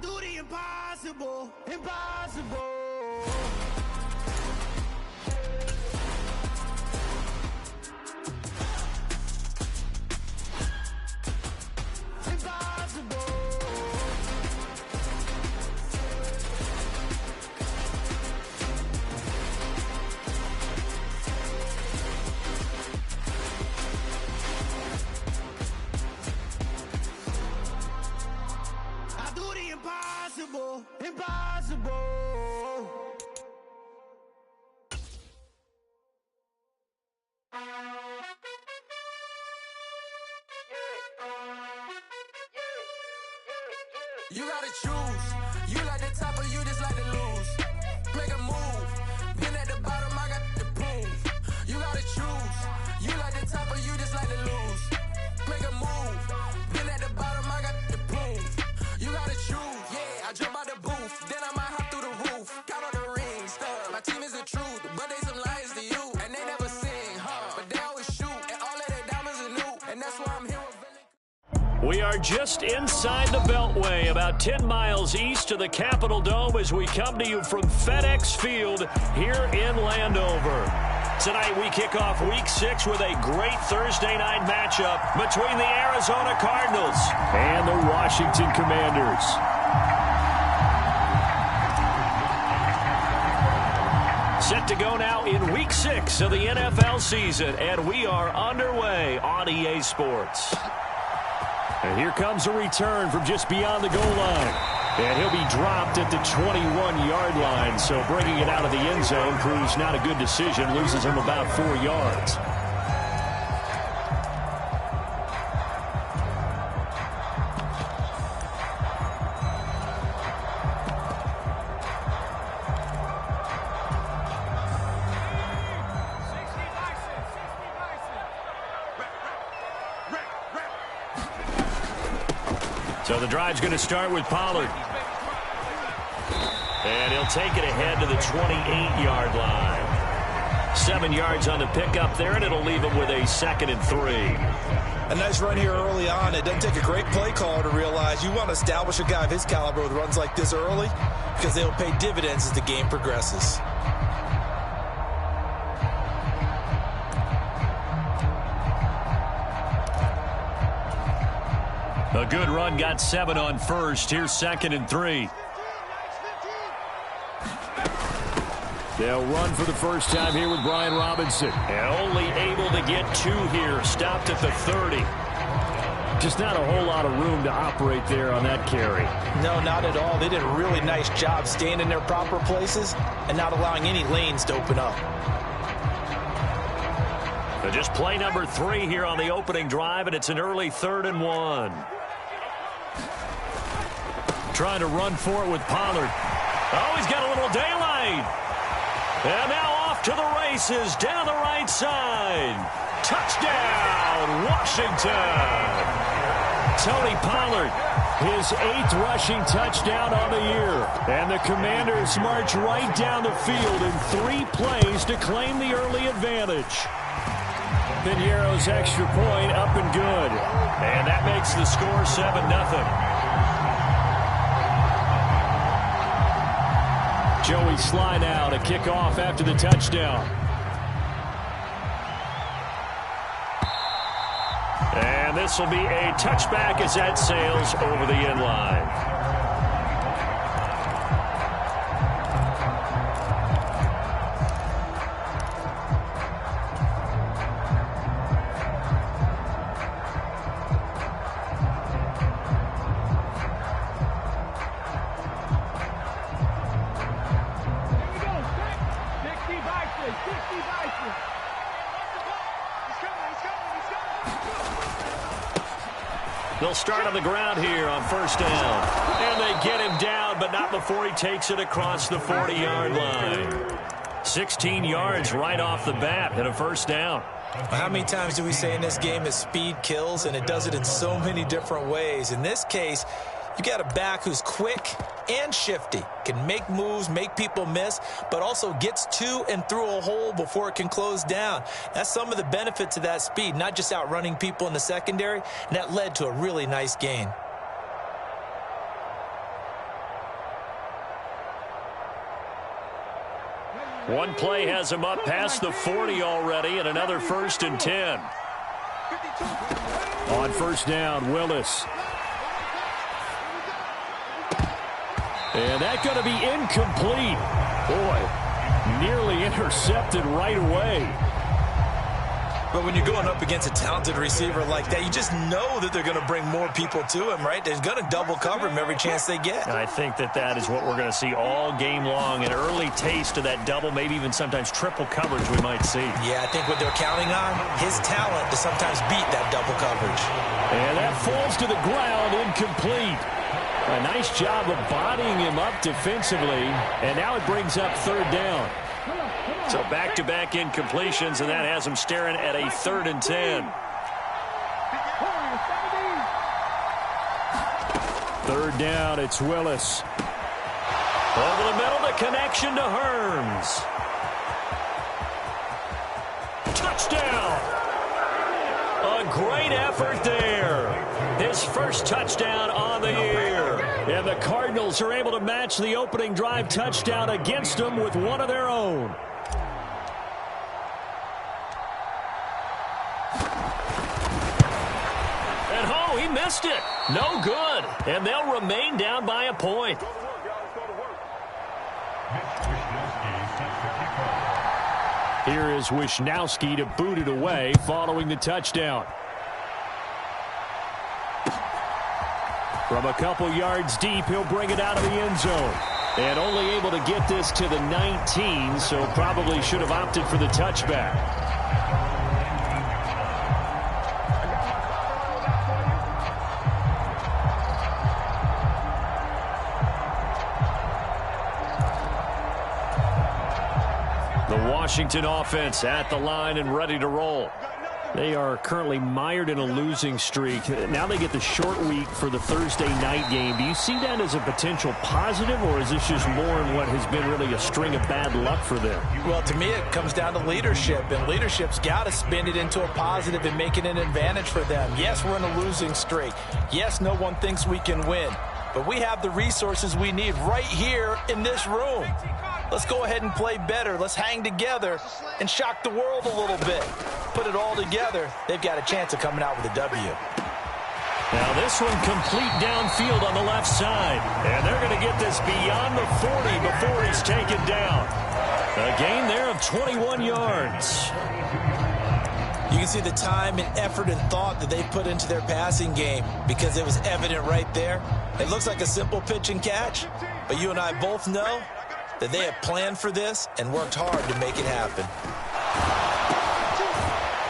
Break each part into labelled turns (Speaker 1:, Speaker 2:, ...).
Speaker 1: do the impossible, impossible. Impossible, impossible.
Speaker 2: You gotta choose. You like the top or you just like to lose. Make a move. Been at the bottom, I got the proof. You gotta choose. You like the top or you just like to lose. Make a move. Been at the bottom, I got the proof. You gotta choose. Yeah, I jump out the booth. Then I might hop through the roof. Count on the rings. My team is the truth, but they some liars to you. And they never sing, but they always shoot. And all of their diamonds are new. And that's why I'm here with
Speaker 3: We are just inside the Beltway, about 10 miles east of the Capitol Dome as we come to you from FedEx Field here in Landover. Tonight we kick off Week 6 with a great Thursday night matchup between the Arizona Cardinals and the Washington Commanders. Set to go now in Week 6 of the NFL season, and we are underway on EA Sports. And here comes a return from just beyond the goal line. And he'll be dropped at the 21-yard line. So bringing it out of the end zone proves not a good decision. Loses him about 4 yards. So the drive's going to start with Pollard. And he'll take it ahead to the 28-yard line. 7 yards on the pickup there, and it'll leave him with a 2nd and 3.
Speaker 4: A nice run here early on. It doesn't take a great play caller to realize you want to establish a guy of his caliber with runs like this early because they'll pay dividends as the game progresses.
Speaker 3: A good run, got 7 on first. Here's 2nd and 3. They'll run for the first time here with Brian Robinson. And only able to get 2 here. Stopped at the 30. Just not a whole lot of room to operate there on that carry.
Speaker 4: No, not at all. They did a really nice job staying in their proper places and not allowing any lanes to open up.
Speaker 3: But just play number 3 here on the opening drive, and it's an early 3rd and 1. Trying to run for it with Pollard. Oh, he's got a little daylight. And now off to the races down the right side. Touchdown, Washington. Tony Pollard, his 8th rushing touchdown on the year. And the Commanders march right down the field in 3 plays to claim the early advantage. Piñeiro's extra point up and good. And that makes the score 7-0. Joey Sly now to kick off after the touchdown. And this will be a touchback as that sails over the end line. They'll start on the ground here on first down. And they get him down, but not before he takes it across the 40-yard line. 16 yards right off the bat and a first down.
Speaker 4: How many times do we say in this game that speed kills, and it does it in so many different ways? In this case, you got a back who's quick and shifty, can make moves, make people miss, but also gets to and through a hole before it can close down. That's some of the benefits of that speed, not just outrunning people in the secondary, and that led to a really nice gain.
Speaker 3: One play has him up past the 40 already, and another 1st and 10. On first down, Willis. And that's going to be incomplete. Boy, nearly intercepted right away.
Speaker 4: But when you're going up against a talented receiver like that, you just know that they're going to bring more people to him, right? They're going to double cover him every chance they get.
Speaker 3: I think that is what we're going to see all game long. An early taste of that double, maybe even sometimes triple coverage we might see.
Speaker 4: Yeah, I think what they're counting on, his talent to sometimes beat that double coverage.
Speaker 3: And that falls to the ground, incomplete. A nice job of bodying him up defensively, and now it brings up 3rd down. So back-to-back incompletions, and that has him staring at a 3rd and 10. 3rd down, it's Willis. Over the middle, the connection to Hearns. Touchdown! A great effort there. His first touchdown on the year. And the Cardinals are able to match the opening drive touchdown against them with one of their own. And oh, he missed it. No good. And they'll remain down by a point. Here is Wishnowski to boot it away following the touchdown. From a couple yards deep, he'll bring it out of the end zone. And only able to get this to the 19, so probably should have opted for the touchback. The Washington offense at the line and ready to roll. They are currently mired in a losing streak. Now they get the short week for the Thursday night game. Do you see that as a potential positive, or is this just more in what has been really a string of bad luck for them?
Speaker 4: Well, to me, it comes down to leadership, and leadership's got to spin it into a positive and make it an advantage for them. Yes, we're in a losing streak. Yes, no one thinks we can win, but we have the resources we need right here in this room. Let's go ahead and play better. Let's hang together and shock the world a little bit. Put it all together. They've got a chance of coming out with a W.
Speaker 3: Now this one complete downfield on the left side. And they're going to get this beyond the 40 before he's taken down. A gain there of 21 yards.
Speaker 4: You can see the time and effort and thought that they put into their passing game because it was evident right there. It looks like a simple pitch and catch, but you and I both know that they have planned for this and worked hard to make it happen.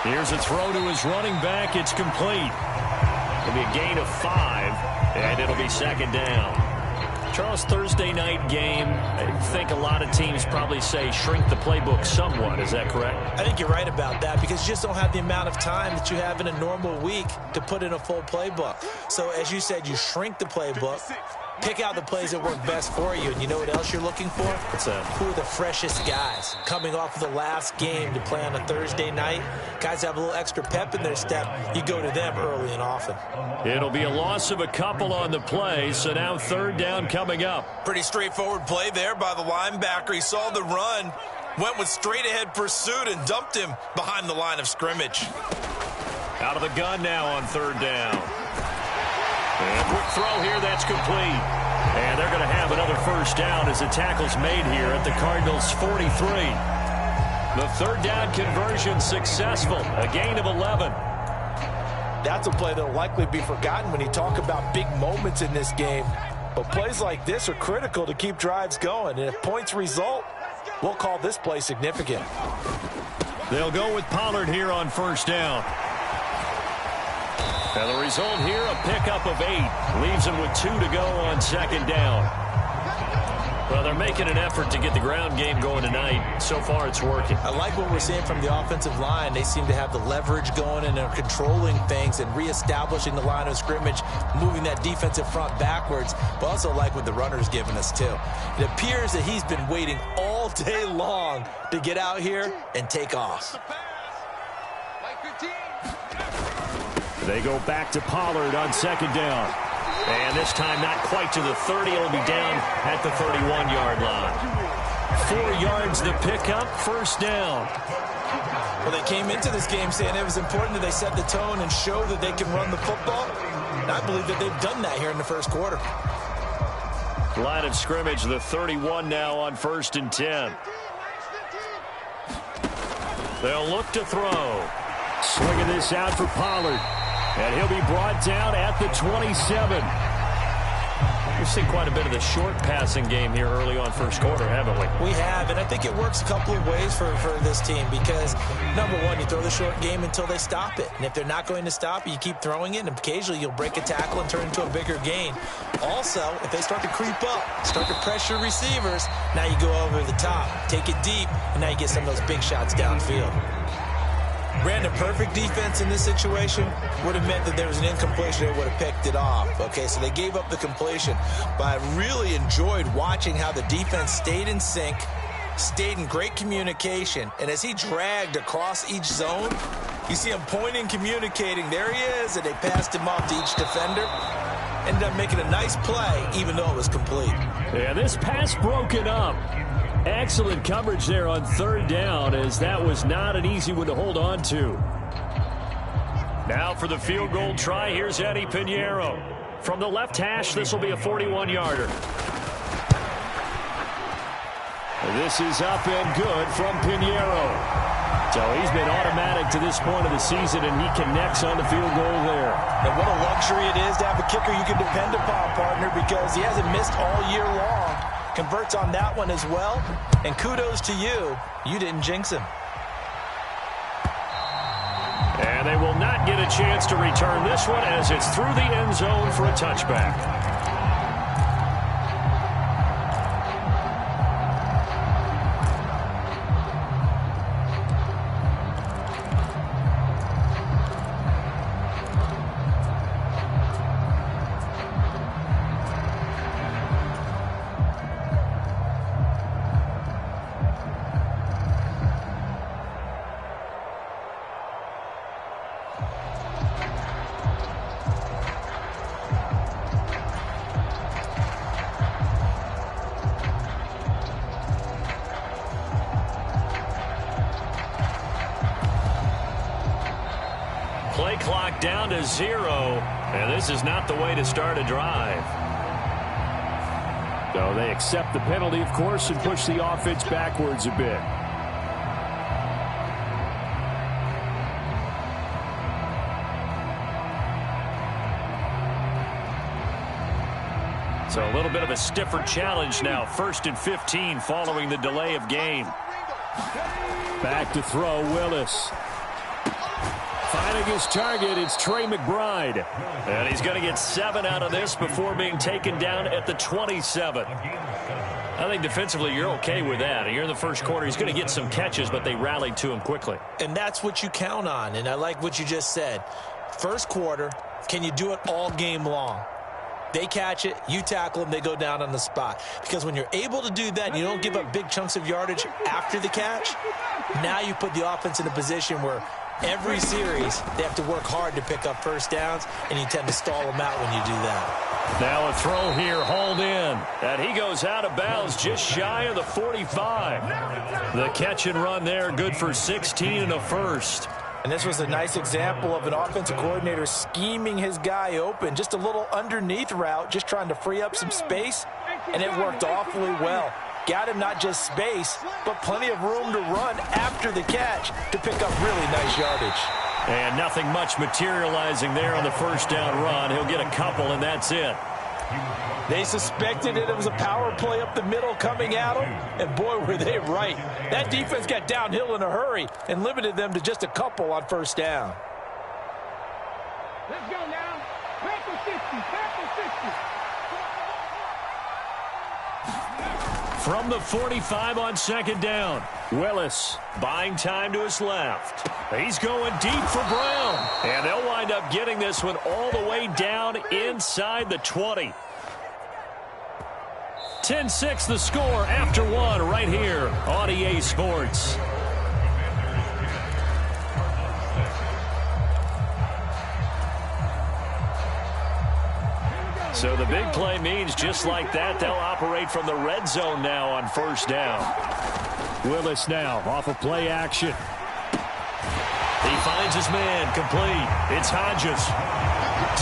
Speaker 3: Here's a throw to his running back. It's complete. It'll be a gain of 5, and it'll be 2nd down. Charles, Thursday night game, I think a lot of teams probably say shrink the playbook somewhat. Is that correct?
Speaker 4: I think you're right about that because you just don't have the amount of time that you have in a normal week to put in a full playbook. So, as you said, you shrink the playbook. Pick out the plays that work best for you. And you know what else you're looking for?
Speaker 3: What's that?
Speaker 4: Who are the freshest guys coming off of the last game to play on a Thursday night? Guys have a little extra pep in their step. You go to them early and often.
Speaker 3: It'll be a loss of a couple on the play, so now 3rd down coming up.
Speaker 4: Pretty straightforward play there by the linebacker. He saw the run, went with straight-ahead pursuit, and dumped him behind the line of scrimmage.
Speaker 3: Out of the gun now on 3rd down. And a quick throw here, that's complete. And they're going to have another 1st down as the tackle's made here at the Cardinals' 43. The 3rd down conversion successful, a gain of 11.
Speaker 4: That's a play that will likely be forgotten when you talk about big moments in this game. But plays like this are critical to keep drives going. And if points result, we'll call this play significant.
Speaker 3: They'll go with Pollard here on 1st down. And the result here, a pickup of 8. Leaves them with 2 to go on 2nd down. Well, they're making an effort to get the ground game going tonight. So far, it's working.
Speaker 4: I like what we're seeing from the offensive line. They seem to have the leverage going and are controlling things and reestablishing the line of scrimmage, moving that defensive front backwards. But also like what the runner's giving us, too. It appears that he's been waiting all day long to get out here and take off.
Speaker 3: They go back to Pollard on 2nd down. And this time not quite to the 30. It'll be down at the 31-yard line. 4 yards the pickup, first down.
Speaker 4: Well, they came into this game saying it was important that they set the tone and show that they can run the football. And I believe that they've done that here in the first quarter.
Speaker 3: Line of scrimmage, the 31 now on 1st and 10. They'll look to throw. Swinging this out for Pollard. And he'll be brought down at the 27. We've seen quite a bit of the short passing game here early on first quarter, haven't we?
Speaker 4: We have, and I think it works a couple of ways for this team because, number one, you throw the short game until they stop it. And if they're not going to stop it, you keep throwing it, and occasionally you'll break a tackle and turn into a bigger gain. Also, if they start to creep up, start to pressure receivers, now you go over the top, take it deep, and now you get some of those big shots downfield. Brandon, perfect defense in this situation would have meant that there was an incompletion. They would have picked it off. Okay, so they gave up the completion. But I really enjoyed watching how the defense stayed in sync, stayed in great communication. And as he dragged across each zone, you see him pointing, communicating. There he is, and they passed him off to each defender. Ended up making a nice play, even though it was complete.
Speaker 3: Yeah, this pass broken up. Excellent coverage there on 3rd down, as that was not an easy one to hold on to. Now for the field goal try, here's Eddie Pinheiro. From the left hash, this will be a 41-yarder. This is up and good from Pinheiro. So he's been automatic to this point of the season, and he connects on the field goal there.
Speaker 4: And what a luxury it is to have a kicker you can depend upon, partner, because he hasn't missed all year long. Converts on that one as well. And kudos to you. You didn't jinx him.
Speaker 3: And they will not get a chance to return this one as it's through the end zone for a touchback. Play clock down to 0, and this is not the way to start a drive. So they accept the penalty, of course, and push the offense backwards a bit. So a little bit of a stiffer challenge now. 1st and 15 following the delay of game. Back to throw, Willis. Finding his target, it's Trey McBride. And he's going to get 7 out of this before being taken down at the 27. I think defensively you're okay with that. You're in the first quarter. He's going to get some catches, but they rallied to him quickly.
Speaker 4: And that's what you count on, and I like what you just said. First quarter, can you do it all game long? They catch it, you tackle them, they go down on the spot. Because when you're able to do that and you don't give up big chunks of yardage after the catch, now you put the offense in a position where every series they have to work hard to pick up first downs, and you tend to stall them out when you do that.
Speaker 3: Now a throw here, hauled in. And he goes out of bounds just shy of the 45. The catch and run there, good for 16 and a first.
Speaker 4: And this was a nice example of an offensive coordinator scheming his guy open. Just a little underneath route, just trying to free up some space, and it worked awfully well. Got him not just space, but plenty of room to run after the catch to pick up really nice yardage.
Speaker 3: And nothing much materializing there on the first down run. He'll get a couple, and that's it.
Speaker 4: They suspected it was a power play up the middle coming at them, and boy, were they right. That defense got downhill in a hurry and limited them to just a couple on first down.
Speaker 5: Let's go now. Back to 60. Back to 60.
Speaker 3: From the 45 on second down, Willis buying time to his left. He's going deep for Brown, and they'll wind up getting this one all the way down inside the 20. 10-6 the score after one right here on EA Sports. So the big play means just like that, they'll operate from the red zone now on first down.
Speaker 6: Willis now off of play action.
Speaker 3: He finds his man, complete. It's Hodges.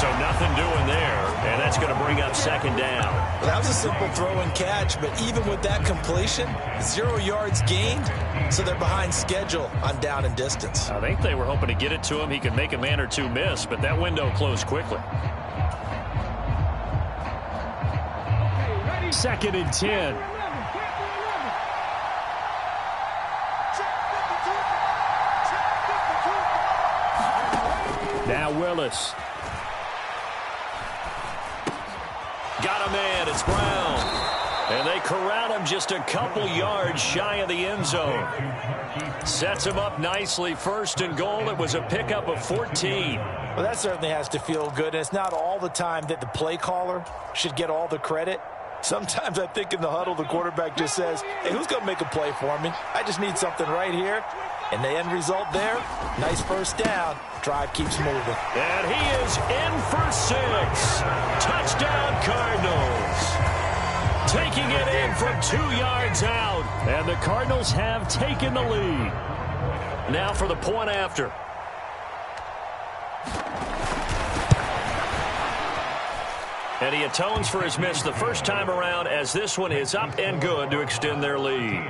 Speaker 3: So nothing doing there, and that's going to bring up second down.
Speaker 4: Well, that was a simple throw and catch, but even with that completion, 0 yards gained, so they're behind schedule on down and distance.
Speaker 3: I think they were hoping to get it to him. He could make a man or two miss, but that window closed quickly.
Speaker 6: 2nd and 10. Now Willis.
Speaker 3: Got a man. It's Brown. And they corral him just a couple yards shy of the end zone. Sets him up nicely. 1st and goal. It was a pickup of 14.
Speaker 4: Well, that certainly has to feel good. And it's not all the time that the play caller should get all the credit. Sometimes I think in the huddle, the quarterback just says, hey, who's going to make a play for me? I just need something right here. And the end result there, nice first down. Drive keeps moving.
Speaker 3: And he is in for 6. Touchdown, Cardinals. Taking it in from 2 yards out.
Speaker 6: And the Cardinals have taken the lead.
Speaker 3: Now for the point after. And he atones for his miss the first time around, as this one is up and good to extend their lead.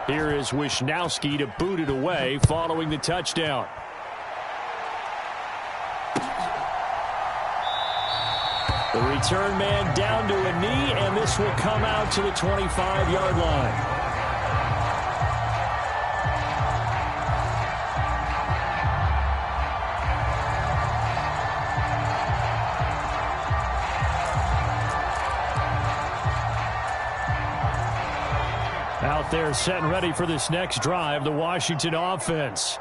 Speaker 6: Here is Wisnowski to boot it away following the touchdown. The return man down to a knee, and this will come out to the 25-yard line. Out there set and ready for this next drive, the Washington offense.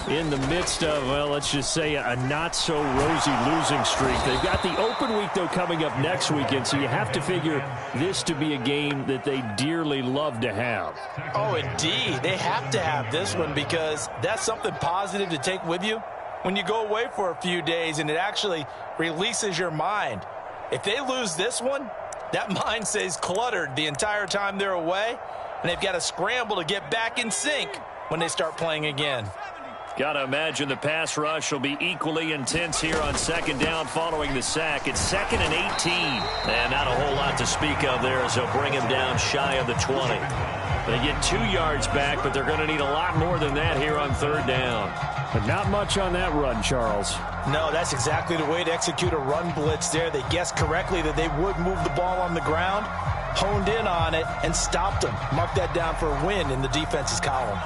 Speaker 6: In the midst of, well, let's just say a not-so-rosy losing streak. They've got the open week, though, coming up next weekend, so you have to figure this to be a game that they dearly love to have.
Speaker 4: Oh, indeed. They have to have this one because that's something positive to take with you when you go away for a few days, and it actually releases your mind. If they lose this one, that mind stays cluttered the entire time they're away, and they've got to scramble to get back in sync when they start playing again.
Speaker 3: Got to imagine the pass rush will be equally intense here on second down following the sack. It's 2nd and 18. And not a whole lot to speak of there as they'll bring him down shy of the 20. They get 2 yards back, but they're going to need a lot more than that here on third down.
Speaker 6: But not much on that run, Charles.
Speaker 4: No, that's exactly the way to execute a run blitz there. They guessed correctly that they would move the ball on the ground, honed in on it, and stopped them. Mark that down for a win in the defense's column.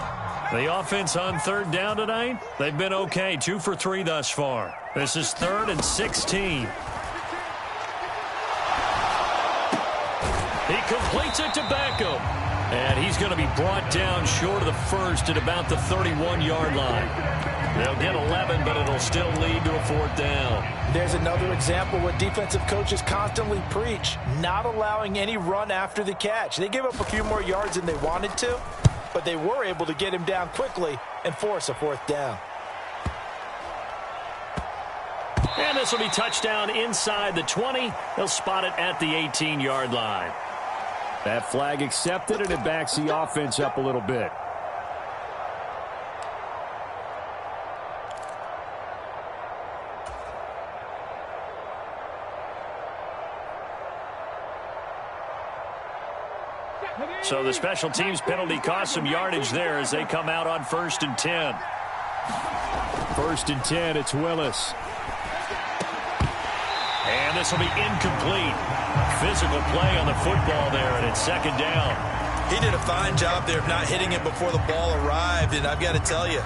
Speaker 3: The offense on third down tonight, they've been okay. 2 for 3 thus far. This is 3rd and 16. He completes it to Beckham. And he's going to be brought down short of the first at about the 31-yard line. They'll get 11, but it'll still lead to a 4th down.
Speaker 4: There's another example what defensive coaches constantly preach, not allowing any run after the catch. They gave up a few more yards than they wanted to, but they were able to get him down quickly and force a 4th down.
Speaker 3: And this will be touchdown inside the 20. They'll spot it at the 18-yard line.
Speaker 6: That flag accepted, and it backs the offense up a little bit.
Speaker 3: So the special teams penalty cost some yardage there as they come out on 1st and 10.
Speaker 6: 1st and 10, it's Willis.
Speaker 3: And this will be incomplete. Physical play on the football there, and it's 2nd down.
Speaker 4: He did a fine job there of not hitting it before the ball arrived, and I've got to tell you,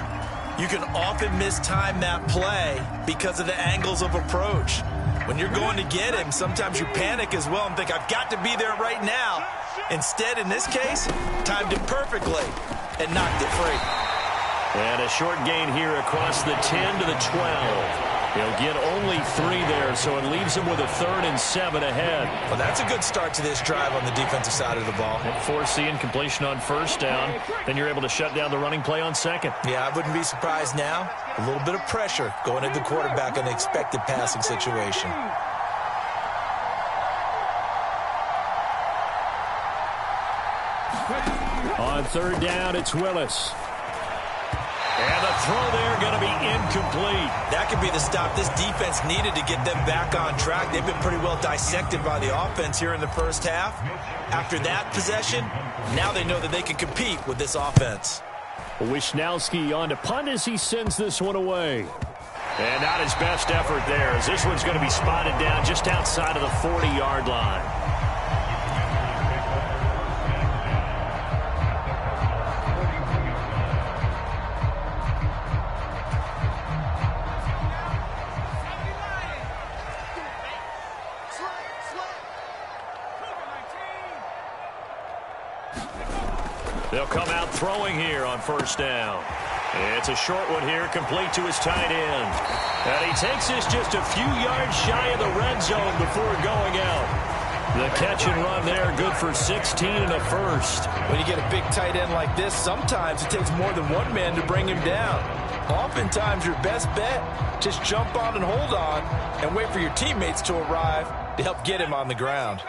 Speaker 4: you can often mistime that play because of the angles of approach. When you're going to get him, sometimes you panic as well and think, I've got to be there right now. Instead, in this case, timed it perfectly and knocked it free.
Speaker 6: And a short gain here across the 10 to the 12. He'll get only 3 there, so it leaves him with a 3rd and 7 ahead.
Speaker 4: Well, that's a good start to this drive on the defensive side of the ball.
Speaker 6: And force the incompletion on 1st down. Then you're able to shut down the running play on 2nd.
Speaker 4: Yeah, I wouldn't be surprised now. A little bit of pressure going at the quarterback in an expected passing situation.
Speaker 6: On 3rd down, it's Willis. And the throw there going to be incomplete.
Speaker 4: That could be the stop this defense needed to get them back on track. They've been pretty well dissected by the offense here in the first half. After that possession, now they know that they can compete with this offense.
Speaker 6: Wisnowski on to punt as he sends this one away. And not his best effort there, as this one's going to be spotted down just outside of the 40-yard line. They'll come out throwing here on 1st down. It's a short one here, complete to his tight end. And he takes this just a few yards shy of the red zone before going out. The catch and run there, good for 16 and a 1st.
Speaker 4: When you get a big tight end like this, sometimes it takes more than one man to bring him down. Oftentimes, your best bet, just jump on and hold on and wait for your teammates to arrive to help get him on the ground.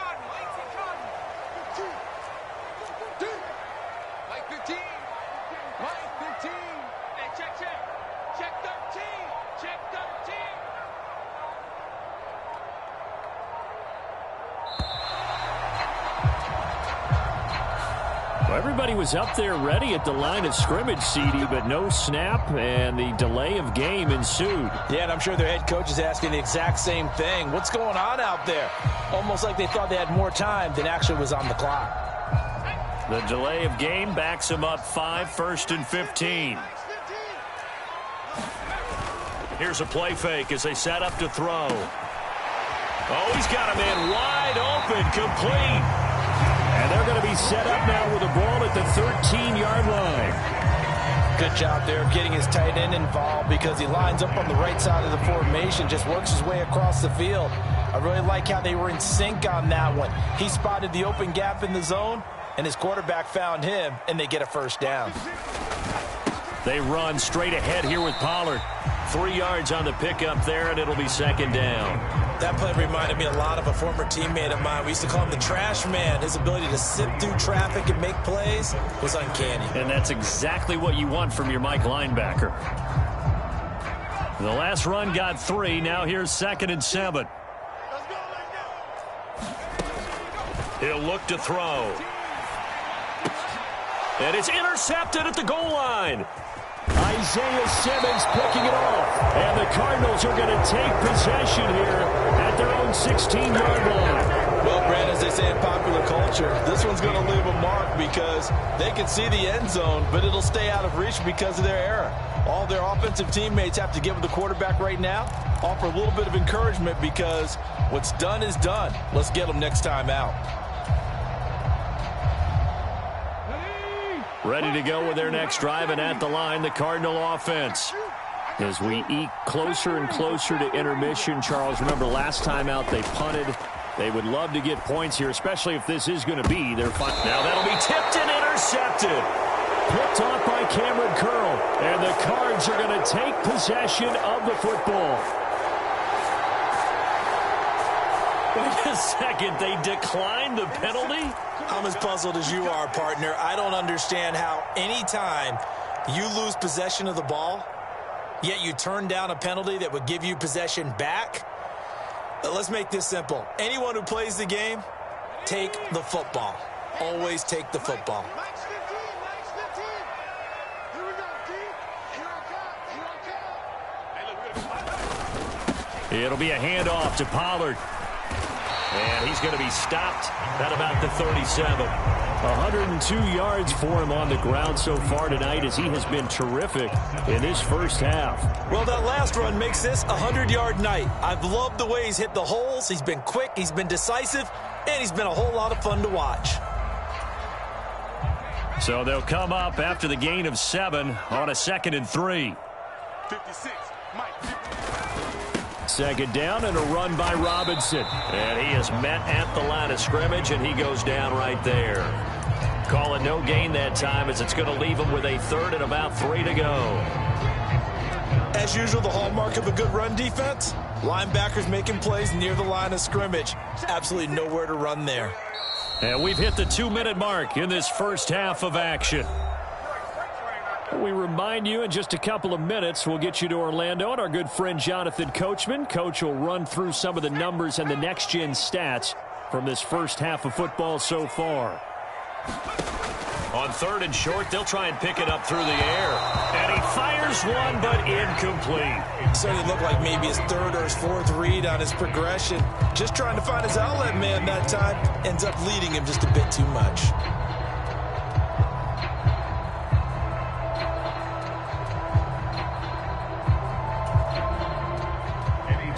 Speaker 6: Everybody was up there ready at the line of scrimmage, CD, but no snap, and the delay of game ensued.
Speaker 4: Yeah, and I'm sure their head coach is asking the exact same thing. What's going on out there? Almost like they thought they had more time than actually was on the clock.
Speaker 6: The delay of game backs him up 5, 1st and 15. Here's a play fake as they set up to throw. Oh, he's got a man wide open, complete. And they're going to be set up now with a ball at the 13-yard line.
Speaker 4: Good job there getting his tight end involved because he lines up on the right side of the formation, just works his way across the field. I really like how they were in sync on that one. He spotted the open gap in the zone, and his quarterback found him, and they get a 1st down.
Speaker 6: They run straight ahead here with Pollard. 3 yards on the pickup there, and it'll be 2nd down.
Speaker 4: That play reminded me a lot of a former teammate of mine. We used to call him the trash man. His ability to sift through traffic and make plays was uncanny.
Speaker 6: And that's exactly what you want from your Mike linebacker. The last run got 3. Now here's 2nd and 7. He'll look to throw. And it's intercepted at the goal line. Isaiah Simmons picking it off. And the Cardinals are going to take possession here at their own 16-yard line.
Speaker 4: Well, Brad, as they say in popular culture, this one's going to leave a mark because they can see the end zone, but it'll stay out of reach because of their error. All their offensive teammates have to give the quarterback right now, offer a little bit of encouragement because what's done is done. Let's get them next time out.
Speaker 6: Ready to go with their next drive, and at the line, the Cardinal offense. As we eke closer and closer to intermission, Charles, remember last time out they punted. They would love to get points here, especially if this is going to be their final. Now that'll be tipped and intercepted. Picked off by Cameron Curl, and the Cards are going to take possession of the football. Wait a second, they declined the penalty?
Speaker 4: I'm as puzzled as you are, partner. I don't understand how any time you lose possession of the ball, yet you turn down a penalty that would give you possession back. Let's make this simple. Anyone who plays the game, take the football. Always take the football.
Speaker 6: It'll be a handoff to Pollard. And he's going to be stopped at about the 37. 102 yards for him on the ground so far tonight as he has been terrific in this first half.
Speaker 4: Well, that last run makes this a 100-yard night. I've loved the way he's hit the holes. He's been quick, he's been decisive, and he's been a whole lot of fun to watch.
Speaker 6: So they'll come up after the gain of 7 on a 2nd and 3.
Speaker 7: 56, Mike.
Speaker 6: Second down and a run by Robinson.
Speaker 3: And he is met at the line of scrimmage, and he goes down right there. Call it no gain that time as it's going to leave him with a 3rd and about 3 to go.
Speaker 4: As usual, the hallmark of a good run defense, linebackers making plays near the line of scrimmage. Absolutely nowhere to run there.
Speaker 6: And we've hit the 2-minute mark in this first half of action. We remind you in just a couple of minutes we'll get you to Orlando and our good friend Jonathan Coachman. Coach will run through some of the numbers and the next-gen stats from this first half of football so far.
Speaker 3: On 3rd and short, they'll try and pick it up through the air. And he fires one, but incomplete.
Speaker 4: Starting to look like maybe his 3rd or his 4th read on his progression. Just trying to find his outlet man that time. Ends up leading him just a bit too much.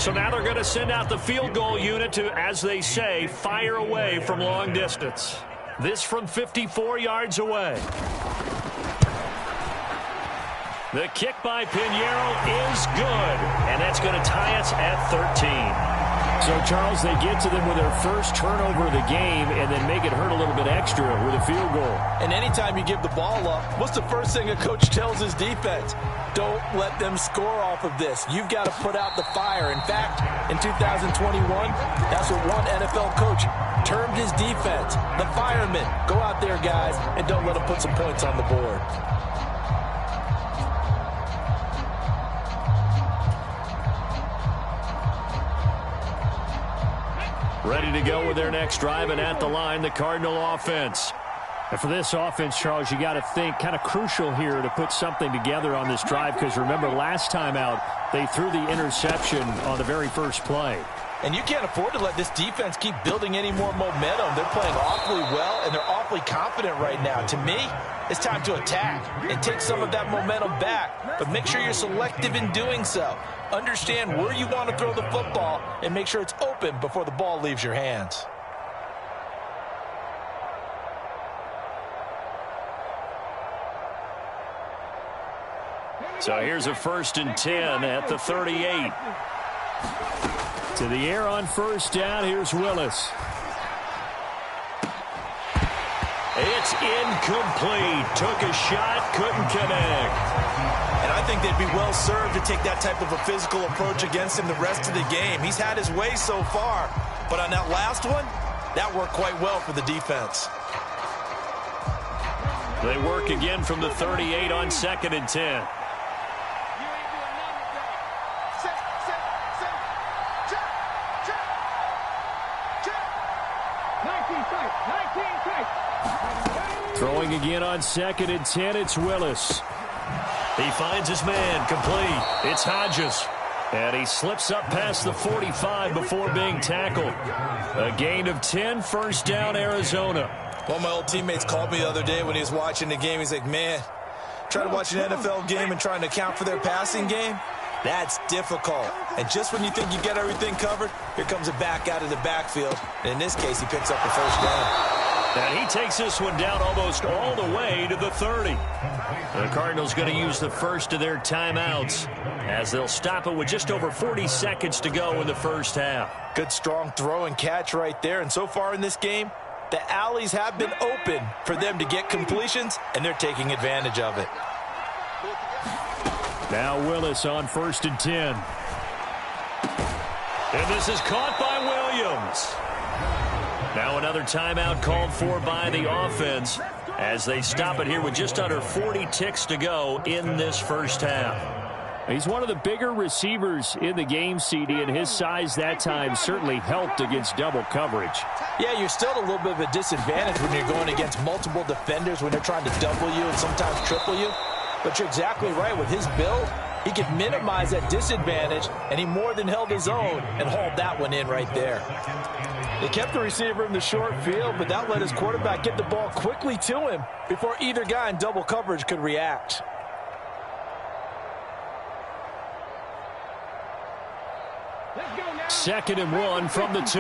Speaker 6: So now they're going to send out the field goal unit to, as they say, fire away from long distance. This from 54 yards away. The kick by Pinheiro is good, and that's going to tie us at 13. So, Charles, they get to them with their first turnover of the game and then make it hurt a little bit extra with a field goal.
Speaker 4: And anytime you give the ball up, what's the first thing a coach tells his defense? Don't let them score off of this. You've got to put out the fire. In fact, in 2021, that's what one NFL coach termed his defense. The firemen. Go out there, guys, and don't let them put some points on the board.
Speaker 6: Ready to go with their next drive, and at the line, the Cardinal offense. And for this offense, Charles, you got to think kind of crucial here to put something together on this drive, because remember last time out, they threw the interception on the very first play.
Speaker 4: And you can't afford to let this defense keep building any more momentum. They're playing awfully well, and they're awfully confident right now. To me, it's time to attack and take some of that momentum back. But make sure you're selective in doing so. Understand where you want to throw the football and make sure it's open before the ball leaves your hands.
Speaker 6: So here's a 1st and 10 at the 38. To the air on 1st down, here's Willis.
Speaker 3: It's incomplete. Took a shot, couldn't connect.
Speaker 4: And I think they'd be well served to take that type of a physical approach against him the rest of the game. He's had his way so far, but on that last one, that worked quite well for the defense.
Speaker 6: They work again from the 38 on 2nd and 10. Throwing again on 2nd and 10, it's Willis.
Speaker 3: He finds his man, complete. It's Hodges.
Speaker 6: And he slips up past the 45 before being tackled. A gain of 10, 1st down, Arizona.
Speaker 4: One of my old teammates called me the other day when he was watching the game. He's like, man, trying to watch an NFL game and trying to account for their passing game, that's difficult. And just when you think you get everything covered, here comes a back out of the backfield. And in this case, he picks up the 1st down.
Speaker 6: And he takes this one down almost all the way to the 30. The Cardinals going to use the first of their timeouts as they'll stop it with just over 40 seconds to go in the first half.
Speaker 4: Good strong throw and catch right there. And so far in this game, the alleys have been open for them to get completions, and they're taking advantage of it.
Speaker 6: Now Willis on 1st and 10. And this is caught by Williams. Now another timeout called for by the offense as they stop it here with just under 40 ticks to go in this first half. He's one of the bigger receivers in the game, CD, and his size that time certainly helped against double coverage.
Speaker 4: Yeah, you're still at a little bit of a disadvantage when you're going against multiple defenders when they're trying to double you and sometimes triple you. But you're exactly right. With his build, he can minimize that disadvantage, and he more than held his own and hauled that one in right there. They kept the receiver in the short field, but that let his quarterback get the ball quickly to him before either guy in double coverage could react.
Speaker 6: Second and 1 from the 2.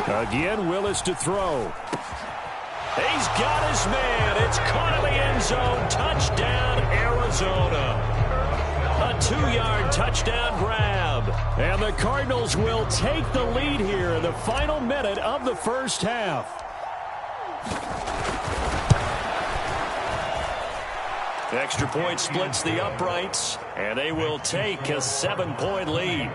Speaker 6: Again, Willis to throw. He's got his man. It's caught in the end zone. Touchdown, Arizona. A 2-yard touchdown grab. And the Cardinals will take the lead here in the final minute of the first half. Extra point splits the uprights, and they will take a 7-point lead.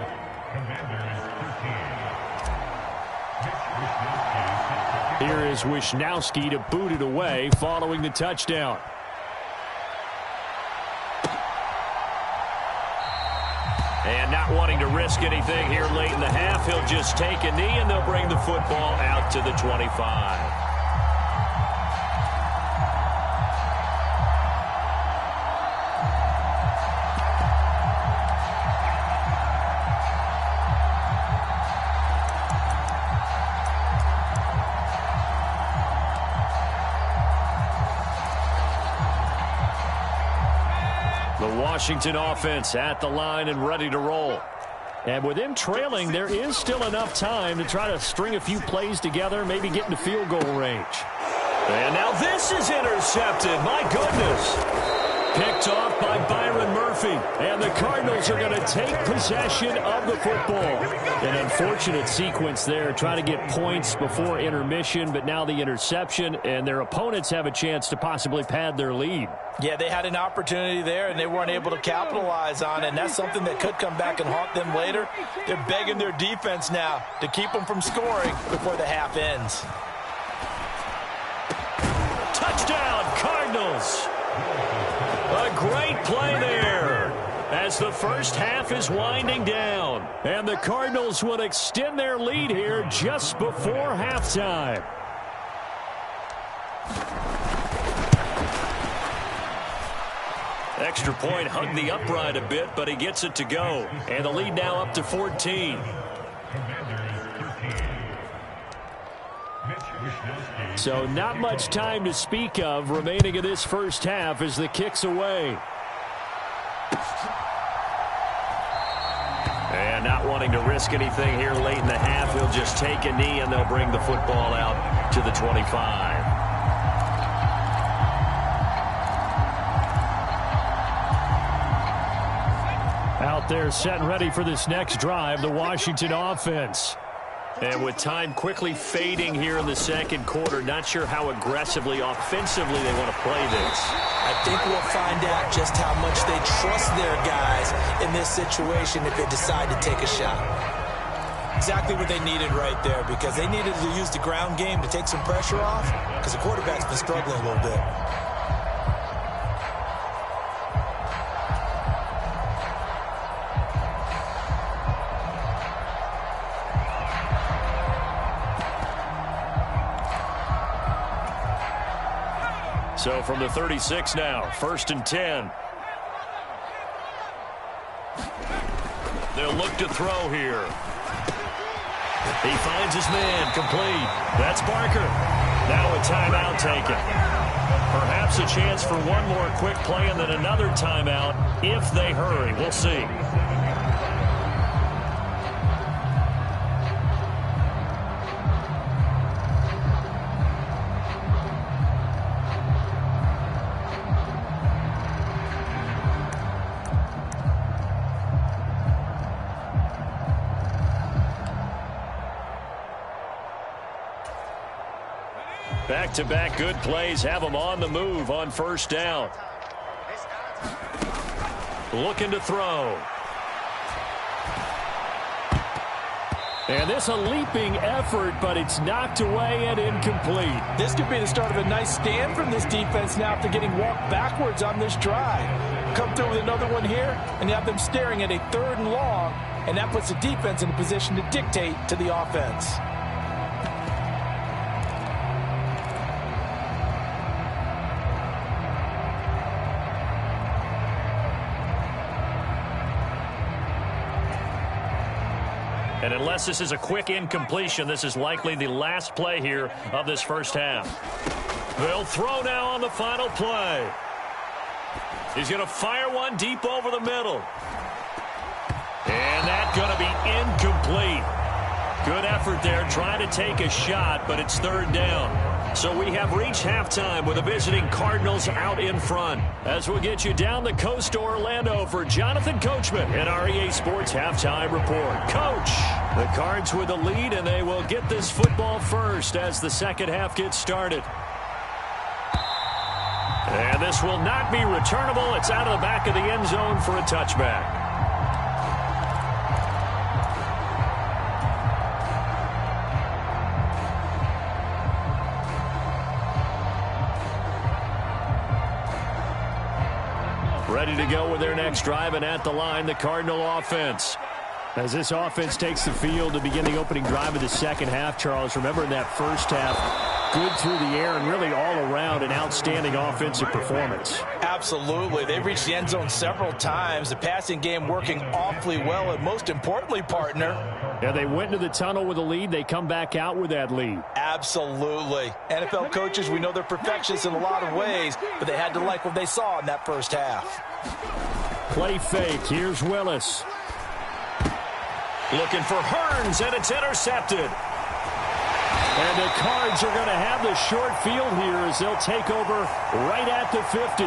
Speaker 6: Here is Wisnowski to boot it away following the touchdown. And not wanting to risk anything here late in the half, he'll just take a knee, and they'll bring the football out to the 25. Washington offense at the line and ready to roll. And with him trailing, there is still enough time to try to string a few plays together, maybe get into field goal range. And now this is intercepted. My goodness. Picked off by Byron Murphy. And the Cardinals are going to take possession of the football. An unfortunate sequence there, trying to get points before intermission, but now the interception, and their opponents have a chance to possibly pad their lead.
Speaker 4: Yeah, they had an opportunity there, and they weren't able to capitalize on it, and that's something that could come back and haunt them later. They're begging their defense now to keep them from scoring before the half ends.
Speaker 3: Touchdown, Cardinals! A great play there as the first half is winding down.
Speaker 6: And the Cardinals will extend their lead here just before halftime.
Speaker 3: Extra point hugged the upright a bit, but he gets it to go. And the lead now up to 14.
Speaker 6: So not much time to speak of remaining in this first half as the kick's away.
Speaker 3: And not wanting to risk anything here late in the half, he'll just take a knee and they'll bring the football out to the 25.
Speaker 6: Out there set and ready for this next drive, the Washington offense.
Speaker 3: And with time quickly fading here in the second quarter, not sure how aggressively, offensively they want to play this.
Speaker 4: I think we'll find out just how much they trust their guys in this situation if they decide to take a shot. Exactly what they needed right there, because they needed to use the ground game to take some pressure off, because the quarterback's been struggling a little bit.
Speaker 3: So from the 36 now, 1st and 10. They'll look to throw here. He finds his man, complete. That's Barker. Now a timeout taken. Perhaps a chance for one more quick play and then another timeout if they hurry. We'll see. Back-to-back good plays have them on the move on first down. Looking to throw.
Speaker 6: And this a leaping effort, but it's knocked away and incomplete.
Speaker 4: This could be the start of a nice stand from this defense now after getting walked backwards on this drive. Come through with another one here, and you have them staring at a 3rd and long, and that puts the defense in a position to dictate to the offense.
Speaker 3: And unless this is a quick incompletion, this is likely the last play here of this first half. They'll throw now on the final play. He's going to fire one deep over the middle. And that's going to be incomplete.
Speaker 6: Good effort there, trying to take a shot, but it's third down. So we have reached halftime with the visiting Cardinals out in front. As we'll get you down the coast to Orlando for Jonathan Coachman in our EA Sports Halftime Report. Coach, the Cards with the lead, and they will get this football first as the second half gets started. And this will not be returnable. It's out of the back of the end zone for a touchback. Ready to go with their next drive, and at the line, the Cardinal offense. As this offense takes the field to begin the opening drive of the second half, Charles, remember in that first half, good through the air and really all around an outstanding offensive performance.
Speaker 4: Absolutely. They've reached the end zone several times. The passing game working awfully well, and most importantly, partner.
Speaker 6: Yeah, they went into the tunnel with a lead. They come back out with that lead.
Speaker 4: Absolutely. NFL coaches, we know they're perfectionists in a lot of ways, but they had to like what they saw in that first half.
Speaker 6: Play fake. Here's Willis. Looking for Hearns, and it's intercepted. And the Cards are going to have the short field here as they'll take over right at the 50.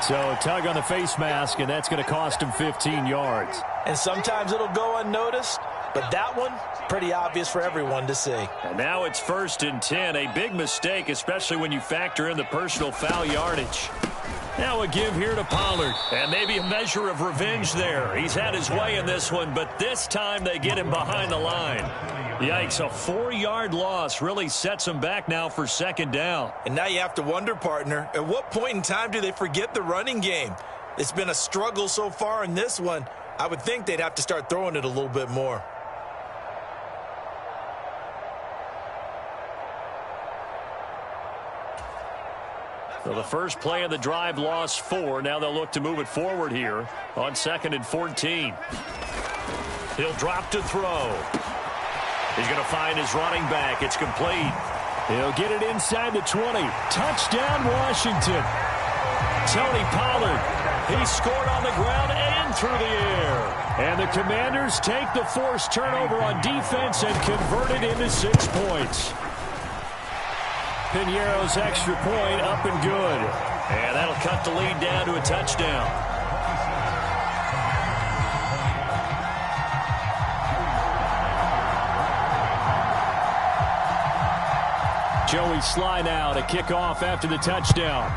Speaker 6: So tug on the face mask, and that's going to cost him 15 yards.
Speaker 4: And sometimes it'll go unnoticed, but that one, pretty obvious for everyone to see.
Speaker 6: And now it's 1st and 10. A big mistake, especially when you factor in the personal foul yardage. Now a give here to Pollard. And maybe a measure of revenge there. He's had his way in this one, but this time they get him behind the line. Yikes, a 4-yard loss really sets him back now for second down.
Speaker 4: And now you have to wonder, partner, at what point in time do they forget the running game? It's been a struggle so far in this one. I would think they'd have to start throwing it a little bit more.
Speaker 6: So the first play of the drive lost 4. Now they'll look to move it forward here on 2nd and 14. He'll drop to throw. He's going to find his running back. It's complete. He'll get it inside the 20. Touchdown, Washington. Tony Pollard. He scored on the ground and through the air. And the Commanders take the forced turnover on defense and convert it into 6 points. Piñeiro's extra point up and good. And that'll cut the lead down to a touchdown. Joey Sly now to kick off after the touchdown.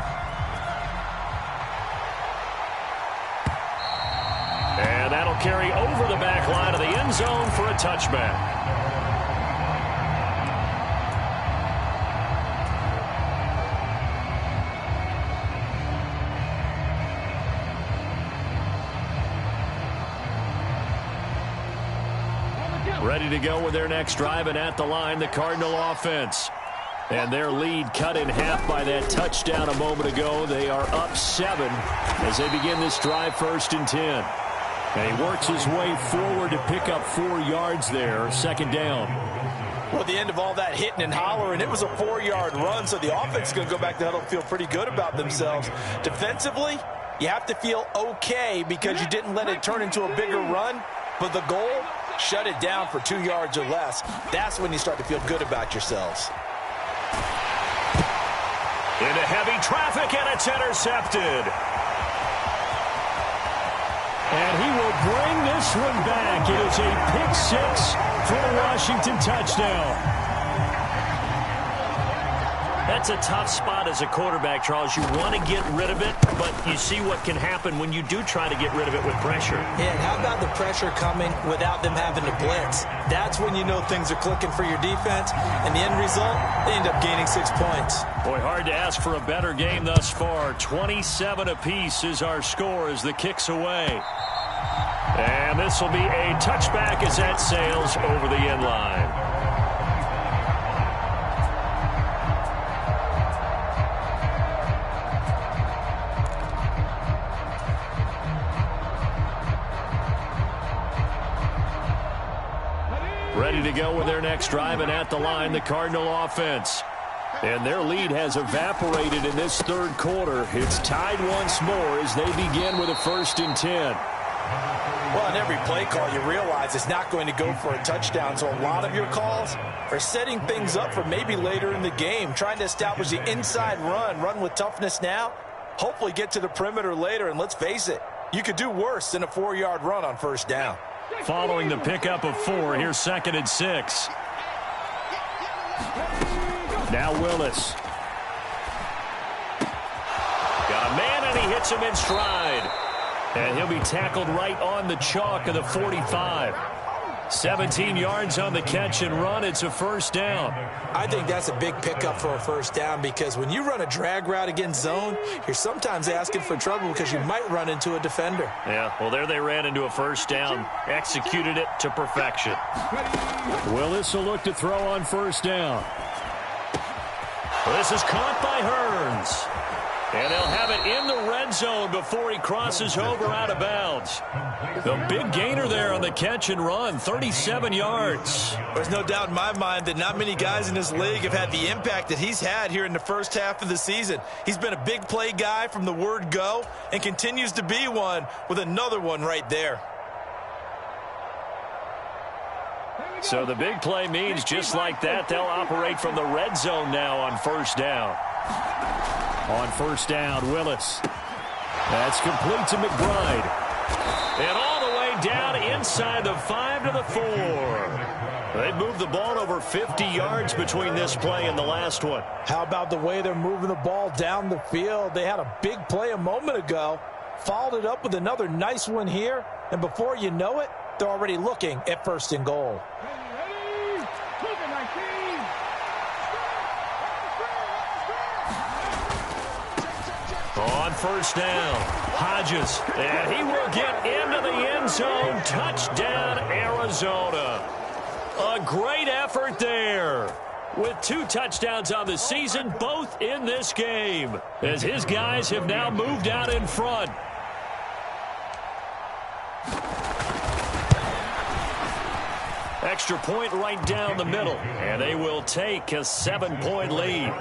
Speaker 6: And that'll carry over the back line of the end zone for a touchback. Ready to go with their next drive, and at the line, the Cardinal offense. And their lead cut in half by that touchdown a moment ago. They are up 7 as they begin this drive 1st and 10. And he works his way forward to pick up 4 yards there, second down.
Speaker 4: Well, at the end of all that hitting and hollering, it was a 4-yard run, so the offense is going to go back to huddle and feel pretty good about themselves. Defensively, you have to feel okay because you didn't let it turn into a bigger run, but the goal, shut it down for 2 yards or less. That's when you start to feel good about yourselves.
Speaker 6: Into heavy traffic, and it's intercepted. And he will bring this one back. It is a pick 6 for a Washington touchdown. That's a tough spot as a quarterback, Charles. You want to get rid of it, but you see what can happen when you do try to get rid of it with pressure.
Speaker 4: Yeah, and how about the pressure coming without them having to blitz? That's when you know things are clicking for your defense, and the end result, they end up gaining 6 points.
Speaker 6: Boy, hard to ask for a better game thus far. 27 apiece is our score as the kick's away. And this will be a touchback as that sails over the end line. Ready to go with their next drive, and at the line, the Cardinal offense. And their lead has evaporated in this third quarter. It's tied once more as they begin with a 1st and 10.
Speaker 4: Well, in every play call, you realize it's not going to go for a touchdown, so a lot of your calls are setting things up for maybe later in the game, trying to establish the inside run with toughness now, hopefully get to the perimeter later, and let's face it, you could do worse than a 4-yard run on first down.
Speaker 6: Following the pickup of 4, here's 2nd and 6. Now Willis. Got a man, and he hits him in stride. And he'll be tackled right on the chalk of the 45. 17 yards on the catch and run. It's a first down.
Speaker 4: I think that's a big pickup for a first down because when you run a drag route against zone, you're sometimes asking for trouble because you might run into a defender.
Speaker 6: Yeah, well, there they ran into a first down. Executed it to perfection. Willis will look to throw on first down. This is caught by Hearns. And they'll have it in the red zone before he crosses over out of bounds. The big gainer there on the catch and run, 37 yards.
Speaker 4: There's no doubt in my mind that not many guys in this league have had the impact that he's had here in the first half of the season. He's been a big play guy from the word go and continues to be one with another one right there.
Speaker 6: So the big play means just like that, they'll operate from the red zone now on first down. On first down, Willis. That's complete to McBride. And all the way down inside the 5 to the 4. They moved the ball over 50 yards between this play and the last one.
Speaker 4: How about the way they're moving the ball down the field? They had a big play a moment ago, followed it up with another nice one here, and before you know it, they're already looking at 1st and goal.
Speaker 6: On first down, Hodges, and he will get into the end zone. Touchdown, Arizona. A great effort there. With 2 touchdowns on the season, both in this game, as his guys have now moved out in front. Extra point right down the middle, and they will take a 7-point lead.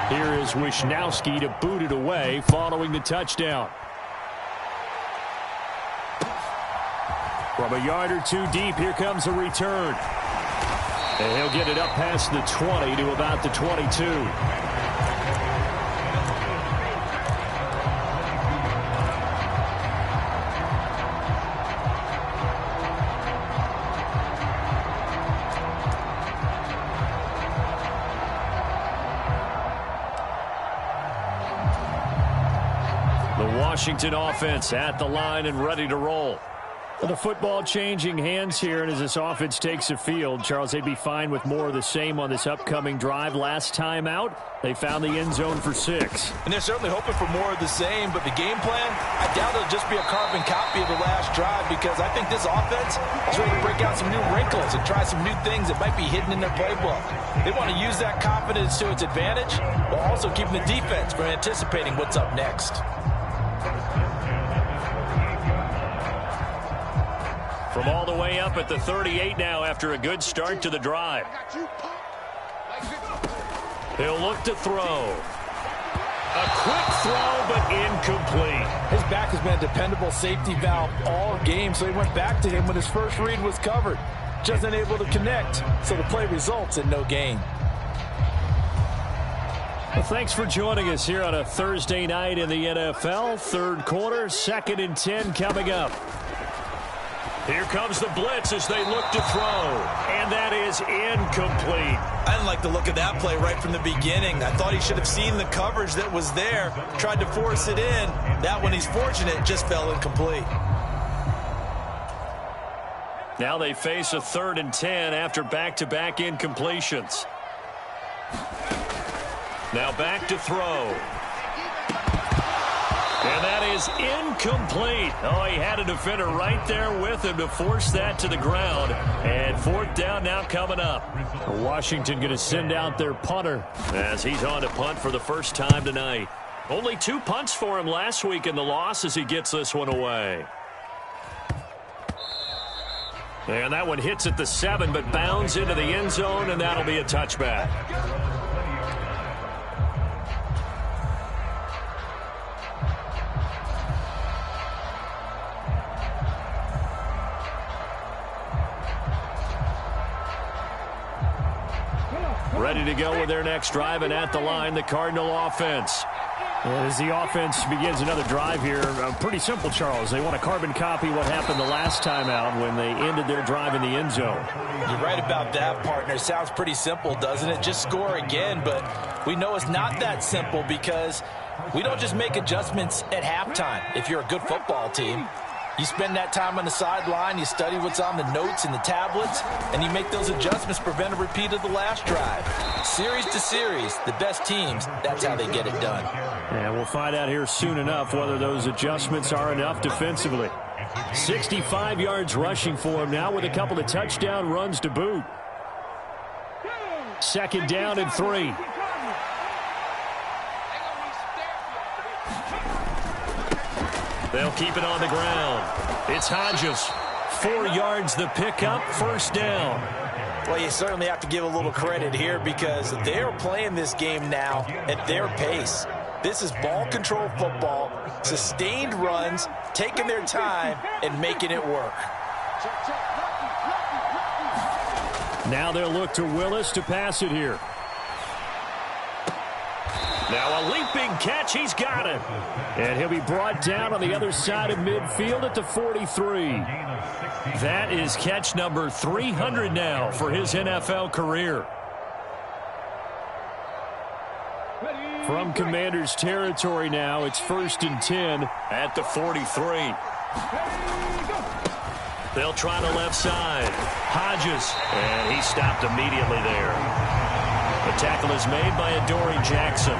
Speaker 6: Here is Wisnowski to boot it away following the touchdown. From a yard or 2 deep, here comes a return. And he'll get it up past the 20 to about the 22. Washington offense at the line and ready to roll. The football changing hands here, and as this offense takes the field, Charles, they'd be fine with more of the same on this upcoming drive. Last time out, they found the end zone for 6.
Speaker 4: And they're certainly hoping for more of the same, but the game plan, I doubt it'll just be a carbon copy of the last drive because I think this offense is ready to break out some new wrinkles and try some new things that might be hidden in their playbook. They want to use that confidence to its advantage while also keeping the defense from anticipating what's up next.
Speaker 6: From all the way up at the 38 now after a good start to the drive. He'll look to throw. A quick throw, but incomplete.
Speaker 4: His back has been a dependable safety valve all game, so he went back to him when his first read was covered. Just unable to connect, so the play results in no gain.
Speaker 6: Well, thanks for joining us here on a Thursday night in the NFL. Third quarter, 2nd and 10 coming up. Here comes the blitz as they look to throw, and that is incomplete.
Speaker 4: I didn't like the look of that play right from the beginning. I thought he should have seen the coverage that was there, tried to force it in. That one, he's fortunate, just fell incomplete.
Speaker 6: Now they face a 3rd and 10 after back-to-back incompletions. Now back to throw. And that is incomplete. Oh, he had a defender right there with him to force that to the ground. And 4th down now coming up. Washington going to send out their punter as he's on to punt for the first time tonight. Only 2 punts for him last week in the loss as he gets this one away. And that one hits at the 7, but bounds into the end zone, and that'll be a touchback. ready to go with their next drive, and at the line, the Cardinal offense. As the offense begins another drive here, pretty simple, Charles. They want to carbon copy what happened the last time out when they ended their drive in the end zone.
Speaker 4: You're right about that, partner. Sounds pretty simple, doesn't it? Just score again, but we know it's not that simple because we don't just make adjustments at halftime if you're a good football team. You spend that time on the sideline, you study what's on the notes and the tablets, and you make those adjustments to prevent a repeat of the last drive. Series to series, the best teams, that's how they get it done.
Speaker 6: And we'll find out here soon enough whether those adjustments are enough defensively. 65 yards rushing for him now with a couple of touchdown runs to boot. 2nd down and 3. They'll keep it on the ground. It's Hodges. 4 yards the pickup, 1st down.
Speaker 4: Well, you certainly have to give a little credit here because they're playing this game now at their pace. This is ball control football, sustained runs, taking their time, and making it work.
Speaker 6: Now they'll look to Willis to pass it here. Now a leaping catch. He's got it. And he'll be brought down on the other side of midfield at the 43. That is catch number 300 now for his NFL career. From Commander's territory now, it's 1st and 10 at the 43. They'll try the left side. Hodges, and he stopped immediately there. The tackle is made by Adoree Jackson.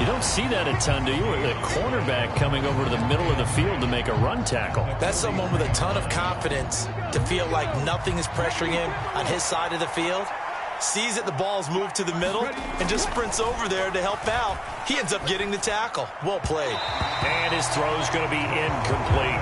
Speaker 6: You don't see that a ton, do you? A cornerback coming over to the middle of the field to make a run tackle.
Speaker 4: That's someone with a ton of confidence to feel like nothing is pressuring him on his side of the field. Sees that the ball's moved to the middle and just sprints over there to help out. He ends up getting the tackle. Well played.
Speaker 6: And his throw's going to be incomplete.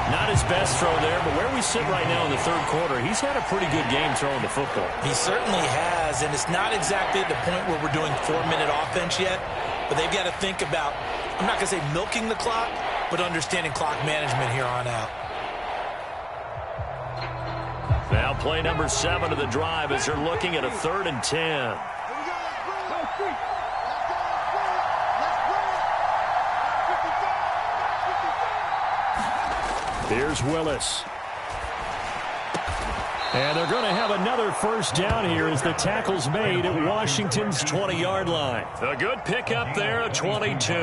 Speaker 6: Not his best throw there, but where we sit right now in the 3rd quarter, he's had a pretty good game throwing the football.
Speaker 4: He certainly has, and it's not exactly at the point where we're doing 4-minute offense yet, but they've got to think about, I'm not going to say milking the clock, but understanding clock management here on out.
Speaker 6: Now play number 7 of the drive as they're looking at a 3rd and 10. Here's Willis. And they're going to have another 1st down here as the tackle's made at Washington's 20-yard line. A good pickup there at 22.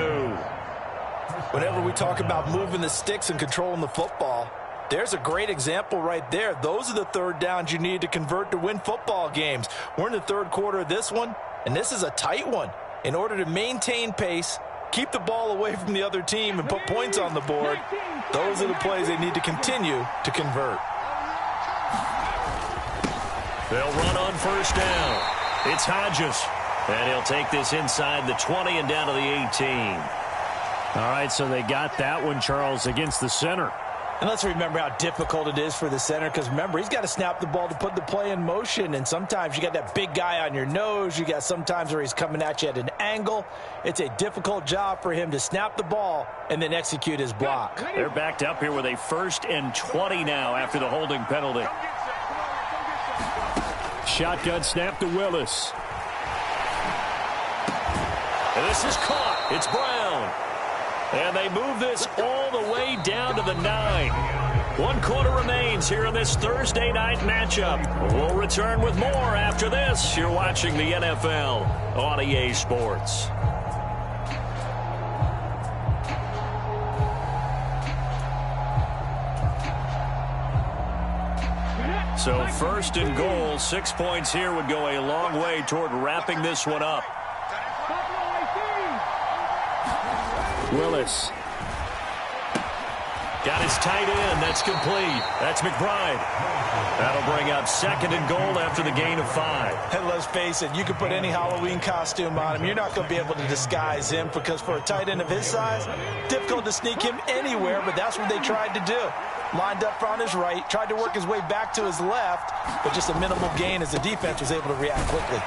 Speaker 4: Whenever we talk about moving the sticks and controlling the football, there's a great example right there. Those are the 3rd downs you need to convert to win football games. We're in the 3rd quarter of this one, and this is a tight one. In order to maintain pace, keep the ball away from the other team, and put points on the board, those are the plays they need to continue to convert.
Speaker 6: They'll run on 1st down. It's Hodges. And he'll take this inside the 20 and down to the 18. All right, so they got that one, Charles, against the center.
Speaker 4: And let's remember how difficult it is for the center, because remember, he's got to snap the ball to put the play in motion, and sometimes you got that big guy on your nose. You got sometimes where he's coming at you at an angle. It's a difficult job for him to snap the ball and then execute his block.
Speaker 6: They're backed up here with a 1st and 20 now after the holding penalty. Shotgun snap to Willis. And this is caught. It's Brown. And they move this all the way down to the 9. 1 quarter remains here in this Thursday night matchup. We'll return with more after this. You're watching the NFL on EA Sports. So 1st and goal, 6 points here would go a long way toward wrapping this one up. Willis. Got his tight end. That's complete. That's McBride. That'll bring up 2nd and goal after the gain of 5.
Speaker 4: And let's face it, you can put any Halloween costume on him. You're not going to be able to disguise him, because for a tight end of his size, difficult to sneak him anywhere, but that's what they tried to do. Lined up on his right, tried to work his way back to his left, but just a minimal gain as the defense was able to react quickly.